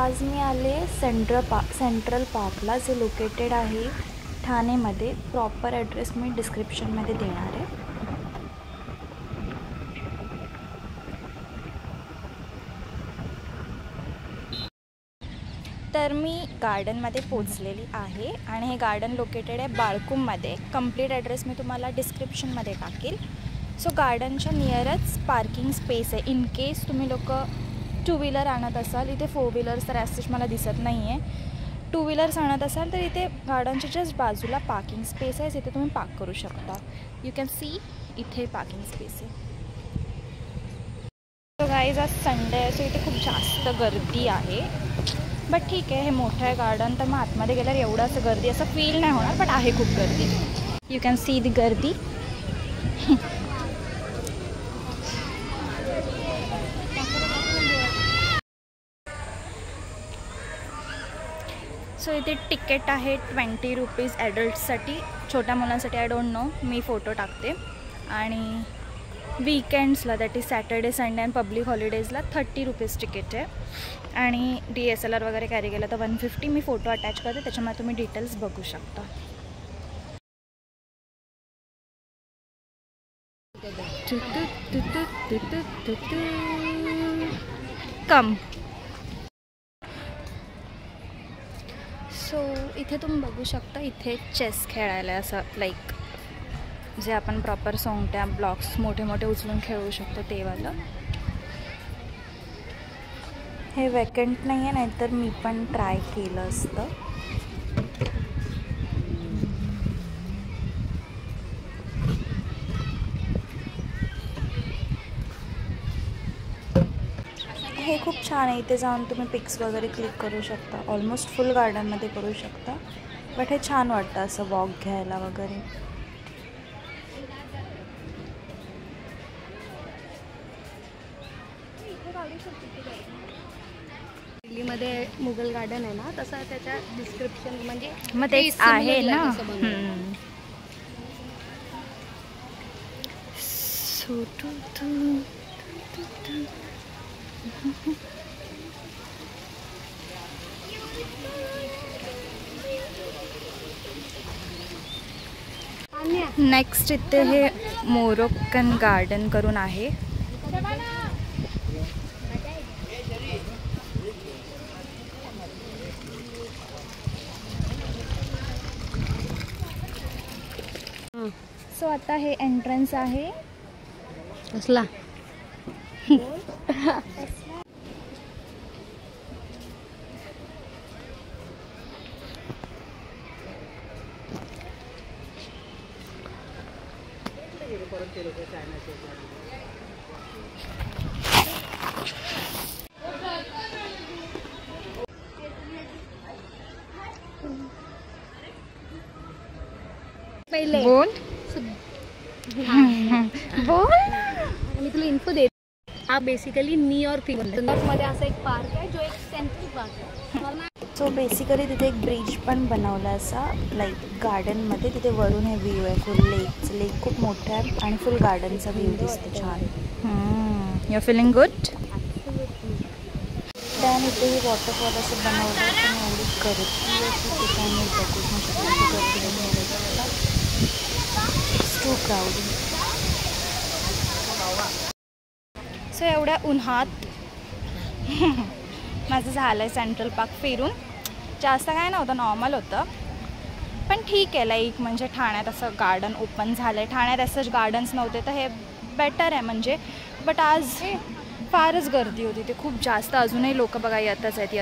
आज मी आले सेंट्रल पार्कला, जे लोकेटेड आहे ठाणेमध्ये. प्रॉपर ॲड्रेस मी डिस्क्रिप्शनमध्ये देणार आहे. तर मी गार्डनमध्ये पोचलेली आहे आणि हे गार्डन लोकेटेड आहे बाळकुममध्ये. कंप्लीट ॲड्रेस मी तुम्हाला डिस्क्रिप्शनमध्ये टाकेल. सो गार्डनच्या नियरच पार्किंग स्पेस आहे. इन केस तुम्ही लोक टू व्हीलर आणत असाल, इथे फोर व्हीलर्स तर ॲसेच मला दिसत नाही आहे. टू व्हीलर्स आणत असाल तर इथे गार्डनच्या जस्ट बाजूला पार्किंग स्पेस आहे, इथे तुम्ही पार्क करू शकता. यू कॅन सी इथे पार्किंग स्पेस आहे. सो गाईज आज संडे आहे, सो इथे खूप जास्त गर्दी आहे. बट ठीक आहे, हे मोठं आहे गार्डन, तर मग आतमध्ये गेल्यावर एवढं असं गर्दी असं फील नाही होणार, बट आहे खूप गर्दी. यू कॅन सी दी गर्दी. सो इथे तिकीट आहे 20 रुपीज ॲडल्ट्ससाठी. छोट्या मुलांसाठी आय डोंट नो, मी फोटो टाकते. आणि वीकेंड्सला, that is Saturday Sunday and public हॉलिडेजला 30 रुपीज तिकीट आहे. आणि DSLR वगैरे कॅरी केलं तर 150. मी फोटो अटॅच करते, त्याच्यामुळे तुम्ही डिटेल्स बघू शकता. कम. सो इथे तुम्ही बघू शकता, इथे चेस खेळायला असं लाईक जे आपण प्रॉपर सोंगट्या ब्लॉक्स मोठे मोठे उचलून खेळू शकतो ते वालं. हे वॅकंट नाही आहे, नाहीतर मी पण ट्राय केलं असतं. हे खूप छान आहे. इथे जाऊन तुम्ही पिक्स वगैरे क्लिक करू शकता. ऑलमोस्ट फुल गार्डनमध्ये करू शकता, बट हे छान वाटतं असं वॉक घ्यायला वगैरे. दिल्लीमध्ये मुघल गार्डन आहे ना, तसं त्याच्या डिस्क्रिप्शन म्हणजे मग तेच आहे ना. नेक्स्ट इथे हे मोरोक्कन गार्डन करून आहे. सो आता हे एंट्रन्स आहे. कसला पहिले बोल बोल. मी तुला इन्फो देते. हा बेसिकली न्यूयॉर्क मध्ये असा एक पार्क आहे जो एक सेंट्रल पार्क आहे. सो बेसिकली तिथे एक ब्रिज पण बनवला असा लाईक गार्डनमध्ये. तिथे वरून हे व्ह्यू आहे फुल लेक खूप मोठं आहे आणि फुल गार्डनचा व्ह्यू दिसतो छान. You are feeling good. त्याने इथे हे वॉटरफॉल असं बनवलं आहे, पण एवढी गर्दी अशी ठिकाणी बघू शकता. It's to crowded. सो एवढ्या उन्हात माझं झालं आहे सेंट्रल पार्क फिरून. जास्त काय नव्हतं, नॉर्मल होतं, पण ठीक आहे. लाईक म्हणजे ठाण्यात असं गार्डन ओपन झालं आहे. ठाण्यात असंच गार्डन्स नव्हते, तर हे बेटर आहे म्हणजे. बट आज फारच गर्दी होती ते खूप जास्त. अजूनही लोक बघा येतच आहेत.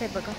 हे बघा.